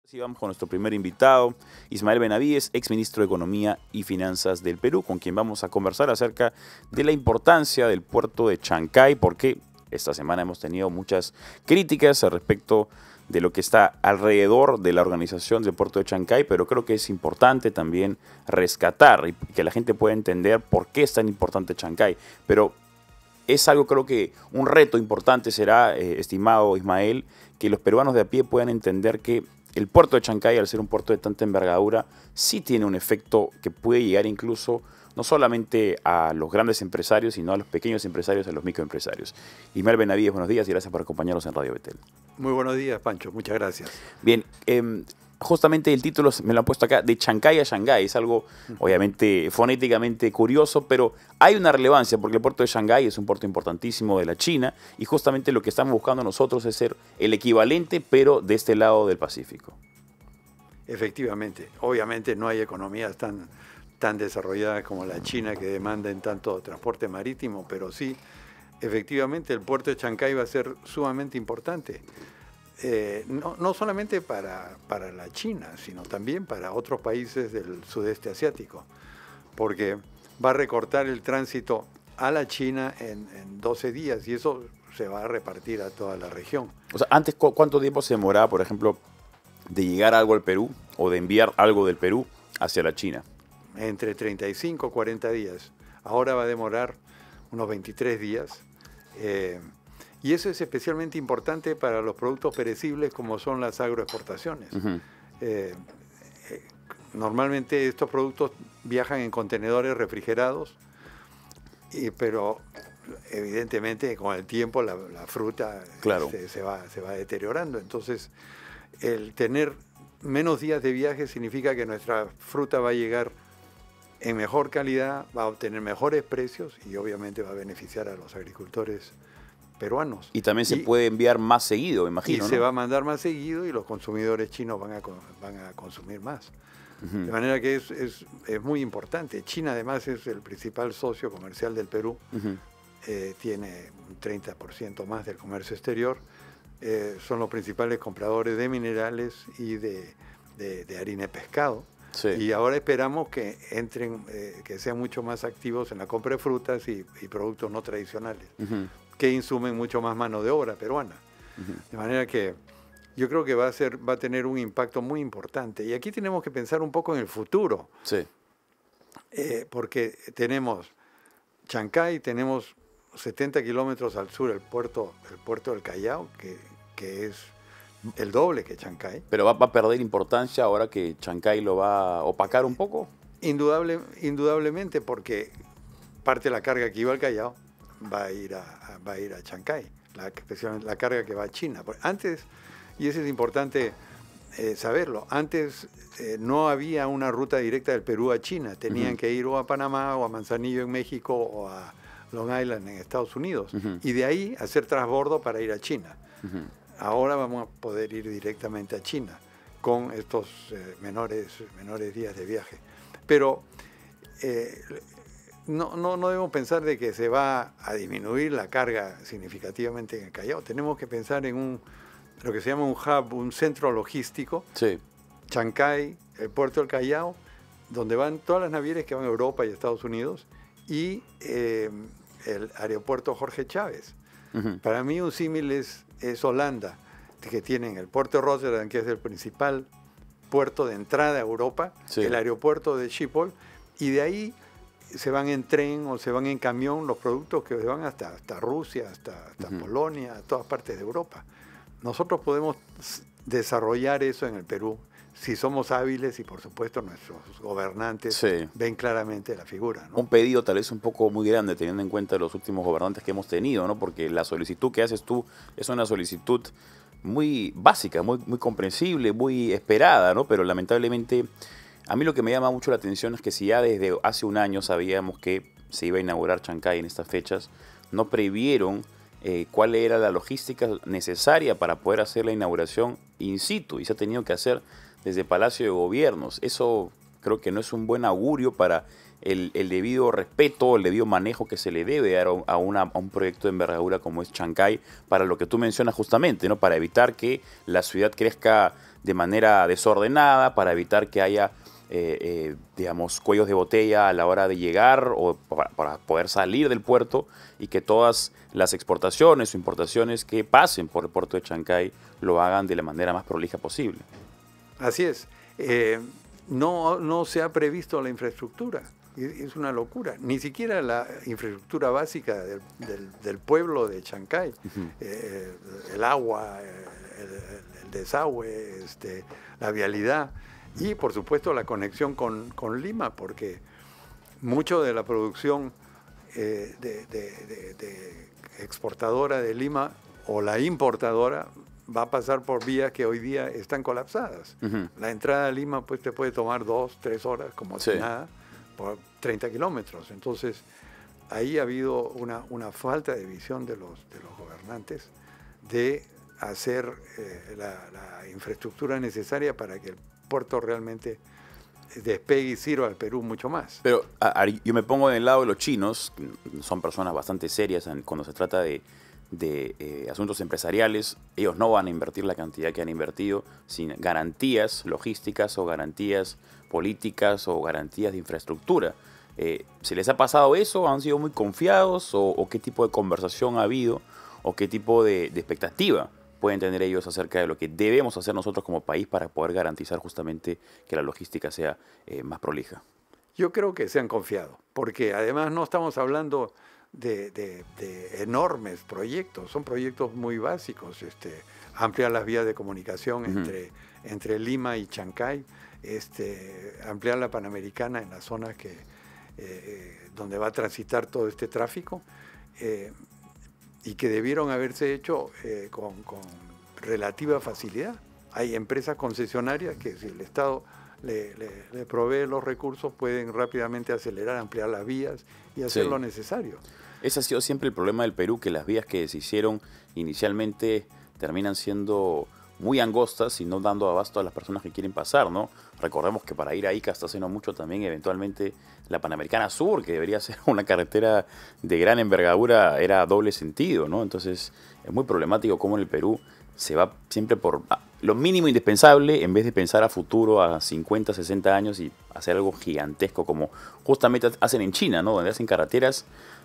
Sí, vamos con nuestro primer invitado, Ismael Benavides, exministro de Economía y Finanzas del Perú, con quien vamos a conversar acerca de la importancia del puerto de Chancay, porque esta semana hemos tenido muchas críticas al respecto de lo que está alrededor de la organización del puerto de Chancay, pero creo que es importante también rescatar y que la gente pueda entender por qué es tan importante Chancay. Pero es algo, creo que un reto importante será, estimado Ismael, que los peruanos de a pie puedan entender que el puerto de Chancay, al ser un puerto de tanta envergadura, sí tiene un efecto que puede llegar incluso no solamente a los grandes empresarios, sino a los pequeños empresarios, a los microempresarios. Ismael Benavides, buenos días y gracias por acompañarnos en Radio Betel. Muy buenos días, Pancho. Muchas gracias. Bien, justamente el título me lo han puesto acá, de Chancay a Shanghái. Es algo, obviamente, fonéticamente curioso, pero hay una relevancia porque el puerto de Shanghái es un puerto importantísimo de la China y justamente lo que estamos buscando nosotros es ser el equivalente, pero de este lado del Pacífico. Efectivamente. Obviamente no hay economías tan desarrolladas como la China que demanden tanto transporte marítimo, pero sí, efectivamente, el puerto de Chancay va a ser sumamente importante. No solamente para la China, sino también para otros países del sudeste asiático, porque va a recortar el tránsito a la China en 12 días y eso se va a repartir a toda la región. O sea, antes, ¿cuánto tiempo se demoraba, por ejemplo, de llegar algo al Perú o de enviar algo del Perú hacia la China? Entre 35 y 40 días. Ahora va a demorar unos 23 días. Y eso es especialmente importante para los productos perecibles como son las agroexportaciones. Normalmente estos productos viajan en contenedores refrigerados, pero evidentemente con el tiempo la fruta claro, se va deteriorando. Entonces, el tener menos días de viaje significa que nuestra fruta va a llegar en mejor calidad, va a obtener mejores precios y obviamente va a beneficiar a los agricultores peruanos. Y también se puede enviar más seguido, me imagino. Y se va a mandar más seguido y los consumidores chinos van a consumir más. De manera que es muy importante. China además es el principal socio comercial del Perú. Tiene un 30% más del comercio exterior. Son los principales compradores de minerales y de harina de pescado. Sí. Y ahora esperamos que entren, que sean mucho más activos en la compra de frutas y productos no tradicionales, que insumen mucho más mano de obra peruana. De manera que yo creo que va a tener un impacto muy importante. Y aquí tenemos que pensar un poco en el futuro. Sí. Porque tenemos Chancay, tenemos 70 kilómetros al sur el puerto del Callao, que es el doble que Chancay. ¿Pero va a perder importancia ahora que Chancay lo va a opacar un poco? Indudablemente, porque parte de la carga que iba al Callao va a ir a Chancay, especialmente la carga que va a China. Antes, y eso es importante saberlo, antes no había una ruta directa del Perú a China. Tenían que ir o a Panamá o a Manzanillo en México o a Long Island en Estados Unidos. Y de ahí hacer transbordo para ir a China. Ahora vamos a poder ir directamente a China con estos menores días de viaje. Pero no debemos pensar de que se va a disminuir la carga significativamente en el Callao. Tenemos que pensar en lo que se llama un hub, un centro logístico. Sí. Chancay, el puerto del Callao, donde van todas las navieras que van a Europa y Estados Unidos, y el aeropuerto Jorge Chávez. Para mí un símil es Holanda, que tienen el puerto de Rotterdam, que es el principal puerto de entrada a Europa, el aeropuerto de Schiphol, y de ahí se van en tren o se van en camión los productos que van hasta Rusia, hasta Polonia, a todas partes de Europa. Nosotros podemos desarrollar eso en el Perú si somos hábiles y, por supuesto, nuestros gobernantes ven claramente la figura, ¿no? Un pedido tal vez un poco muy grande teniendo en cuenta los últimos gobernantes que hemos tenido, ¿no? Porque la solicitud que haces tú es una solicitud muy básica, muy comprensible, muy esperada, ¿no? Pero lamentablemente a mí lo que me llama mucho la atención es que si ya desde hace un año sabíamos que se iba a inaugurar Chancay en estas fechas, no previeron cuál era la logística necesaria para poder hacer la inauguración in situ y se ha tenido que hacer desde Palacio de Gobiernos. Eso creo que no es un buen augurio para el debido respeto, el debido manejo que se le debe dar a un proyecto de envergadura como es Chancay, para lo que tú mencionas justamente, ¿no? Para evitar que la ciudad crezca de manera desordenada para evitar que haya, digamos, cuellos de botella a la hora de llegar o para poder salir del puerto, y que todas las exportaciones o importaciones que pasen por el puerto de Chancay lo hagan de la manera más prolija posible. Así es. No se ha previsto la infraestructura. Es una locura. Ni siquiera la infraestructura básica del pueblo de Chancay, el agua, el desagüe, la vialidad y, por supuesto, la conexión con Lima, porque mucho de la producción de exportadora de Lima o la importadora va a pasar por vías que hoy día están colapsadas. La entrada a Lima pues te puede tomar 2, 3 horas, como si nada, por 30 kilómetros. Entonces, ahí ha habido una falta de visión de los gobernantes de hacer la infraestructura necesaria para que el puerto realmente despegue y sirva al Perú mucho más. Pero yo me pongo en el lado de los chinos, son personas bastante serias cuando se trata de asuntos empresariales. Ellos no van a invertir la cantidad que han invertido sin garantías logísticas o garantías políticas o garantías de infraestructura. ¿Se les ha pasado eso? ¿Han sido muy confiados? ¿O qué tipo de conversación ha habido? ¿O qué tipo de expectativa pueden tener ellos acerca de lo que debemos hacer nosotros como país para poder garantizar justamente que la logística sea más prolija? Yo creo que se han confiado, porque además no estamos hablando de enormes proyectos, son proyectos muy básicos, ampliar las vías de comunicación entre Lima y Chancay, ampliar la Panamericana en las zonas donde va a transitar todo este tráfico, y que debieron haberse hecho con relativa facilidad. Hay empresas concesionarias que, si el Estado le provee los recursos, pueden rápidamente acelerar, ampliar las vías y hacer lo necesario. Ese ha sido siempre el problema del Perú, que las vías que se hicieron inicialmente terminan siendo muy angostas y no dando abasto a las personas que quieren pasar, ¿no? Recordemos que para ir a Ica hasta hace no mucho también eventualmente la Panamericana Sur, que debería ser una carretera de gran envergadura, era doble sentido, ¿no? Entonces es muy problemático cómo en el Perú se va siempre por lo mínimo indispensable en vez de pensar a futuro, a 50, 60 años y hacer algo gigantesco como justamente hacen en China, ¿no? Donde hacen carreteras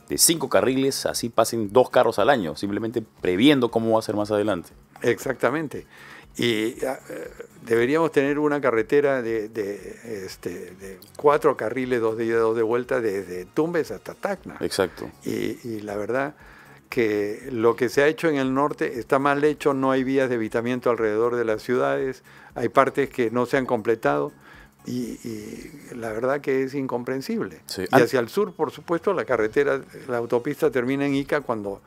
de 5 carriles, así pasen 2 carros al año, simplemente previendo cómo va a ser más adelante. Exactamente. Y deberíamos tener una carretera de 4 carriles, 2 de ida, 2 de vuelta, desde Tumbes hasta Tacna. Exacto. Y la verdad que lo que se ha hecho en el norte está mal hecho, no hay vías de evitamiento alrededor de las ciudades, hay partes que no se han completado y la verdad que es incomprensible. Sí. Y hacia el sur, por supuesto, la autopista termina en Ica cuando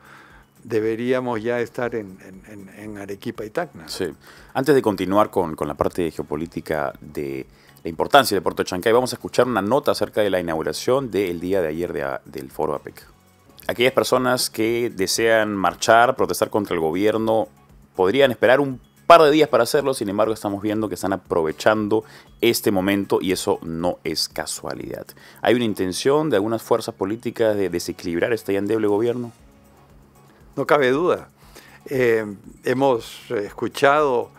deberíamos ya estar en Arequipa y Tacna. Sí. Antes de continuar con la parte geopolítica de la importancia del puerto de Chancay, vamos a escuchar una nota acerca de la inauguración del día de ayer del Foro APEC. Aquellas personas que desean marchar, protestar contra el gobierno, podrían esperar un par de días para hacerlo. Sin embargo, estamos viendo que están aprovechando este momento y eso no es casualidad. ¿Hay una intención de algunas fuerzas políticas de desequilibrar este ya endeble gobierno? No cabe duda. Hemos escuchado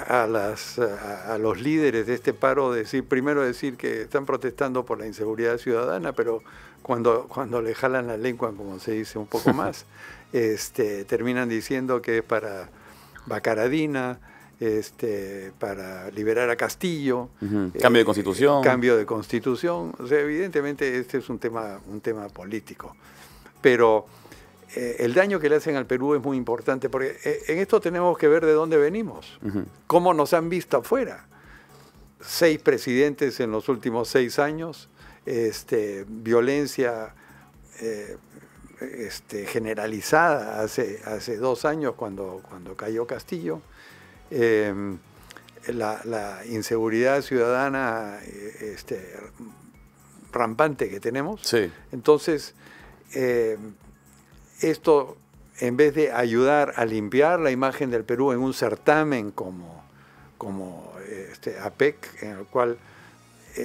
a los líderes de este paro primero decir que están protestando por la inseguridad ciudadana, pero cuando le jalan la lengua, como se dice un poco más, terminan diciendo que es para Bacaradina, para liberar a Castillo. Cambio de constitución. Cambio de constitución. O sea, evidentemente este es un tema político. Pero el daño que le hacen al Perú es muy importante, porque en esto tenemos que ver de dónde venimos, cómo nos han visto afuera. 6 presidentes en los últimos 6 años, violencia generalizada hace 2 años cuando cayó Castillo, la inseguridad ciudadana rampante que tenemos. Sí. Entonces, esto, en vez de ayudar a limpiar la imagen del Perú en un certamen como APEC, en el cual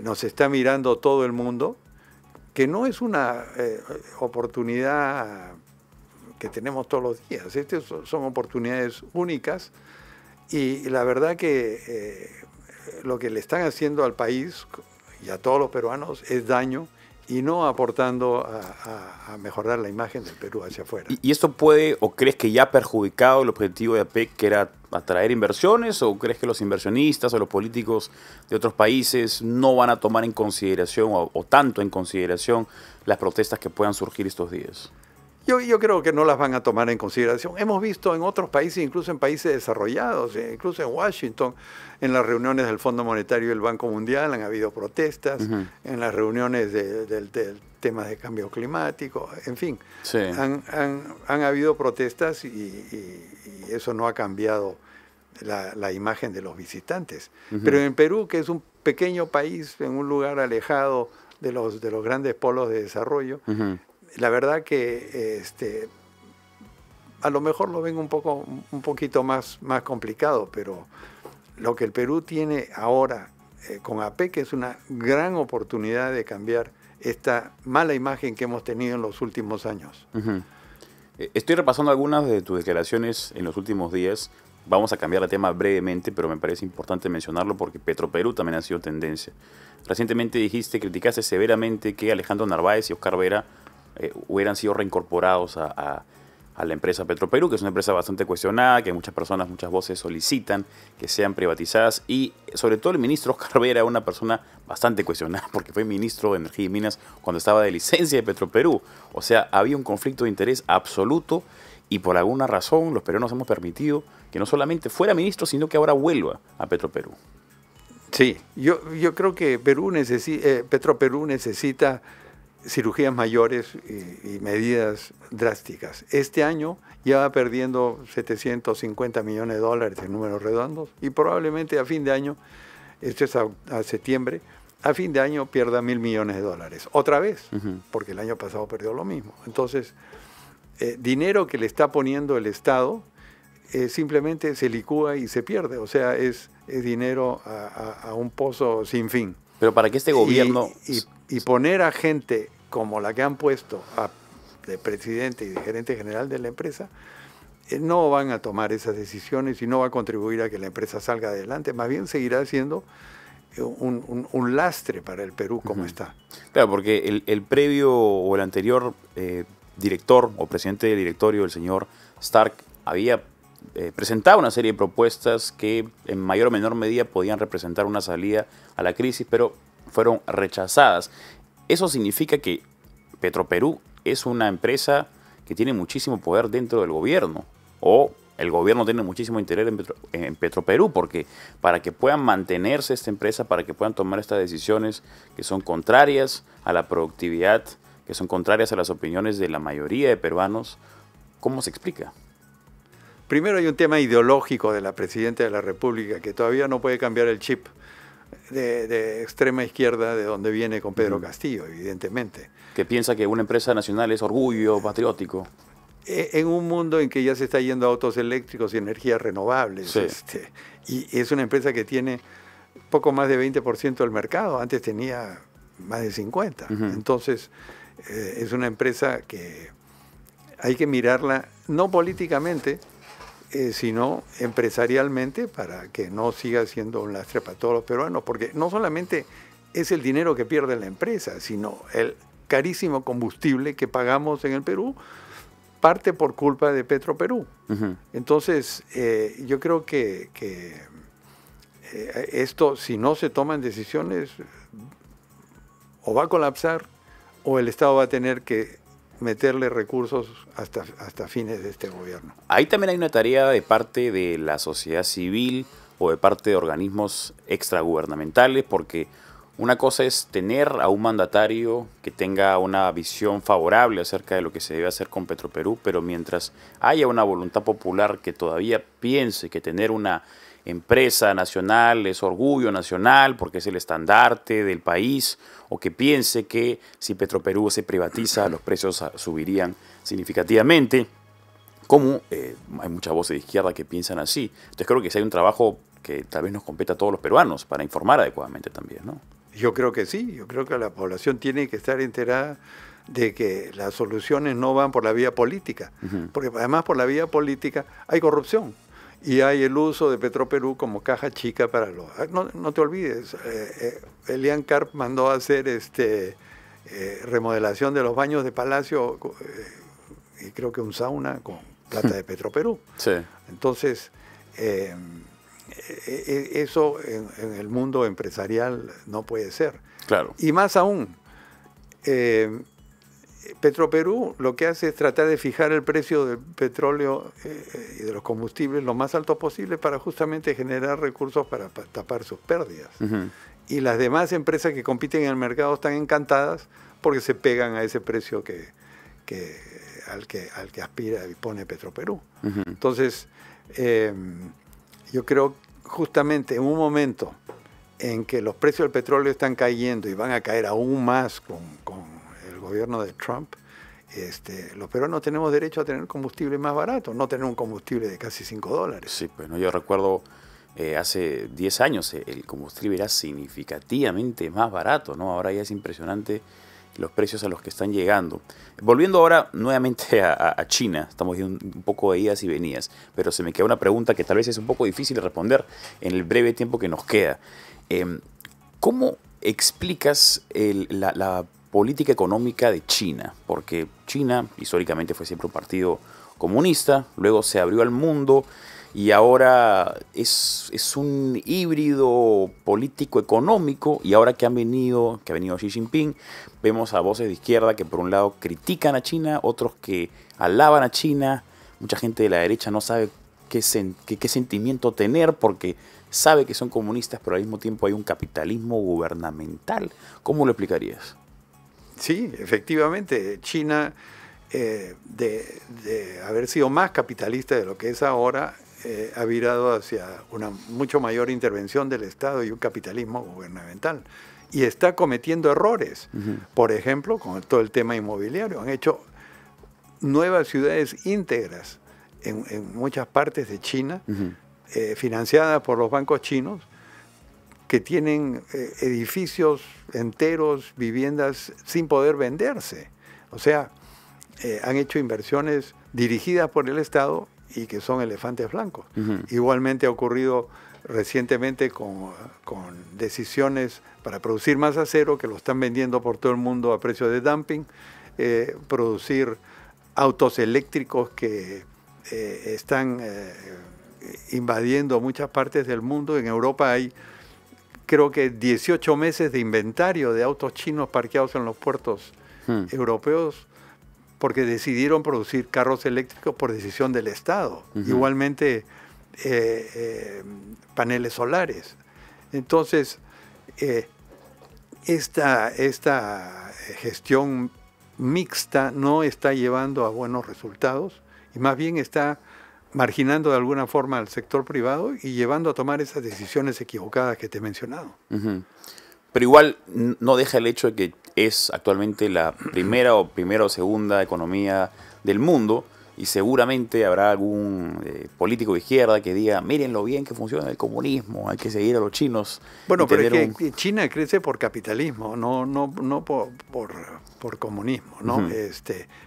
nos está mirando todo el mundo, que no es una oportunidad que tenemos todos los días. Estas son oportunidades únicas Y la verdad que lo que le están haciendo al país y a todos los peruanos es daño y no aportando a mejorar la imagen del Perú hacia afuera. ¿Y esto puede, o crees que ya ha perjudicado el objetivo de APEC, que era atraer inversiones, o crees que los inversionistas o los políticos de otros países no van a tomar en consideración o tanto en consideración las protestas que puedan surgir estos días? Yo creo que no las van a tomar en consideración. Hemos visto en otros países, incluso en países desarrollados, incluso en Washington, en las reuniones del Fondo Monetario y el Banco Mundial han habido protestas, en las reuniones del tema de cambio climático, en fin, Sí. han habido protestas y eso no ha cambiado la imagen de los visitantes. Pero en Perú, que es un pequeño país, en un lugar alejado de los grandes polos de desarrollo, la verdad que a lo mejor lo ven un poquito más complicado, pero lo que el Perú tiene ahora con APEC es una gran oportunidad de cambiar esta mala imagen que hemos tenido en los últimos años. Estoy repasando algunas de tus declaraciones en los últimos días. Vamos a cambiar de tema brevemente, pero me parece importante mencionarlo porque Petroperú también ha sido tendencia. Recientemente criticaste severamente que Alejandro Narváez y Oscar Vera hubieran sido reincorporados a la empresa Petroperú, que es una empresa bastante cuestionada, que muchas personas, muchas voces solicitan que sean privatizadas, y sobre todo el ministro Oscar Vera, una persona bastante cuestionada porque fue ministro de Energía y Minas cuando estaba de licencia de Petroperú. O sea, había un conflicto de interés absoluto y por alguna razón los peruanos hemos permitido que no solamente fuera ministro, sino que ahora vuelva a Petroperú. Sí, yo creo que Petroperú necesita cirugías mayores y medidas drásticas. Este año ya va perdiendo 750 millones de dólares en números redondos y probablemente a fin de año, esto es a septiembre, a fin de año pierda 1.000 millones de dólares. Otra vez, porque el año pasado perdió lo mismo. Entonces, dinero que le está poniendo el Estado simplemente se licúa y se pierde. O sea, es dinero a un pozo sin fin. Pero para que este gobierno... Y poner a gente como la que han puesto de presidente y de gerente general de la empresa, no van a tomar esas decisiones y no va a contribuir a que la empresa salga adelante. Más bien seguirá siendo un lastre para el Perú como está. Claro, porque el previo o el anterior director o presidente del directorio, el señor Stark, había presentado una serie de propuestas que en mayor o menor medida podían representar una salida a la crisis, pero fueron rechazadas. Eso significa que Petroperú es una empresa que tiene muchísimo poder dentro del gobierno, o el gobierno tiene muchísimo interés en Petroperú, porque para que puedan mantenerse esta empresa, para que puedan tomar estas decisiones que son contrarias a la productividad, que son contrarias a las opiniones de la mayoría de peruanos, ¿cómo se explica? Primero hay un tema ideológico de la Presidenta de la República, que todavía no puede cambiar el chip de extrema izquierda de donde viene con Pedro Castillo, evidentemente. Que piensa que una empresa nacional es orgullo patriótico. En un mundo en que ya se está yendo a autos eléctricos y energías renovables. Sí. Y es una empresa que tiene poco más de 20% del mercado. Antes tenía más de 50%. Entonces, es una empresa que hay que mirarla no políticamente, sino empresarialmente, para que no siga siendo un lastre para todos los peruanos, porque no solamente es el dinero que pierde la empresa, sino el carísimo combustible que pagamos en el Perú, parte por culpa de Petroperú. Entonces, yo creo que esto, si no se toman decisiones, o va a colapsar, o el Estado va a tener que meterle recursos hasta fines de este gobierno. Ahí también hay una tarea de parte de la sociedad civil o de parte de organismos extragubernamentales, porque una cosa es tener a un mandatario que tenga una visión favorable acerca de lo que se debe hacer con Petroperú, pero mientras haya una voluntad popular que todavía piense que tener una empresa nacional es orgullo nacional porque es el estandarte del país, o que piense que si Petroperú se privatiza los precios subirían significativamente, como hay muchas voces de izquierda que piensan así. Entonces creo que sí hay un trabajo que tal vez nos compete a todos los peruanos para informar adecuadamente también, ¿no? Yo creo que sí, yo creo que la población tiene que estar enterada de que las soluciones no van por la vía política, porque además por la vía política hay corrupción. y hay el uso de Petroperú como caja chica para los... No te olvides, Elian Karp mandó a hacer remodelación de los baños de Palacio y creo que un sauna con plata de Petroperú. Sí. Entonces, eso en el mundo empresarial no puede ser. Claro. Y más aún, Petroperú lo que hace es tratar de fijar el precio del petróleo y de los combustibles lo más alto posible para justamente generar recursos para tapar sus pérdidas. Y las demás empresas que compiten en el mercado están encantadas porque se pegan a ese precio al que aspira y pone Petroperú. Entonces, yo creo justamente en un momento en que los precios del petróleo están cayendo y van a caer aún más con el gobierno de Trump, los peruanos tenemos derecho a tener combustible más barato, no tener un combustible de casi $5. Sí, pues no, yo recuerdo hace 10 años el combustible era significativamente más barato, ¿no? Ahora ya es impresionante los precios a los que están llegando. Volviendo ahora nuevamente a China, estamos viendo un poco de idas y venidas, pero se me queda una pregunta que tal vez es un poco difícil de responder en el breve tiempo que nos queda. ¿Cómo explicas la política económica de China? Porque China históricamente fue siempre un partido comunista, luego se abrió al mundo y ahora es un híbrido político-económico, y ahora que ha venido Xi Jinping, vemos a voces de izquierda que por un lado critican a China, otros que alaban a China, mucha gente de la derecha no sabe qué sentimiento tener porque sabe que son comunistas, pero al mismo tiempo hay un capitalismo gubernamental. ¿Cómo lo explicarías? Sí, efectivamente, China, de haber sido más capitalista de lo que es ahora, ha virado hacia una mucho mayor intervención del Estado y un capitalismo gubernamental. Y está cometiendo errores. Por ejemplo, con todo el tema inmobiliario. Han hecho nuevas ciudades íntegras en muchas partes de China, financiadas por los bancos chinos, que tienen edificios enteros, viviendas sin poder venderse. O sea, han hecho inversiones dirigidas por el Estado y que son elefantes blancos. Igualmente ha ocurrido recientemente con decisiones para producir más acero, que lo están vendiendo por todo el mundo a precio de dumping, producir autos eléctricos que están invadiendo muchas partes del mundo. En Europa hay, creo que 18 meses de inventario de autos chinos parqueados en los puertos europeos, porque decidieron producir carros eléctricos por decisión del Estado. Igualmente paneles solares. Entonces, esta gestión mixta no está llevando a buenos resultados y más bien está marginando de alguna forma al sector privado y llevando a tomar esas decisiones equivocadas que te he mencionado. Pero igual no deja el hecho de que es actualmente la primera o segunda economía del mundo, y seguramente habrá algún político de izquierda que diga, miren lo bien que funciona el comunismo, hay que seguir a los chinos. Bueno, pero es que China crece por capitalismo, no por comunismo, ¿no?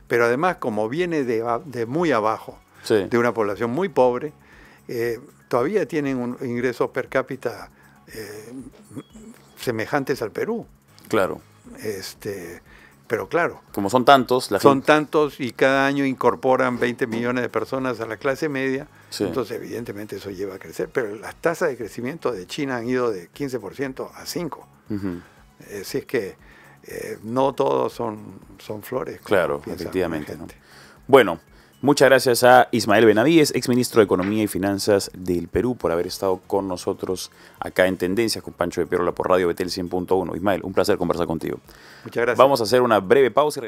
Pero además, como viene de muy abajo, de una población muy pobre, todavía tienen ingresos per cápita semejantes al Perú. Claro. Pero claro, como son tantos, son tantos y cada año incorporan 20 millones de personas a la clase media, entonces evidentemente eso lleva a crecer, pero las tasas de crecimiento de China han ido de 15% a 5%. Así es que no todos son flores. Claro, efectivamente, ¿no? Bueno, muchas gracias a Ismael Benavides, exministro de Economía y Finanzas del Perú, por haber estado con nosotros acá en Tendencias con Pancho de Pierola por Radio Betel 100.1. Ismael, un placer conversar contigo. Muchas gracias. Vamos a hacer una breve pausa y regresamos.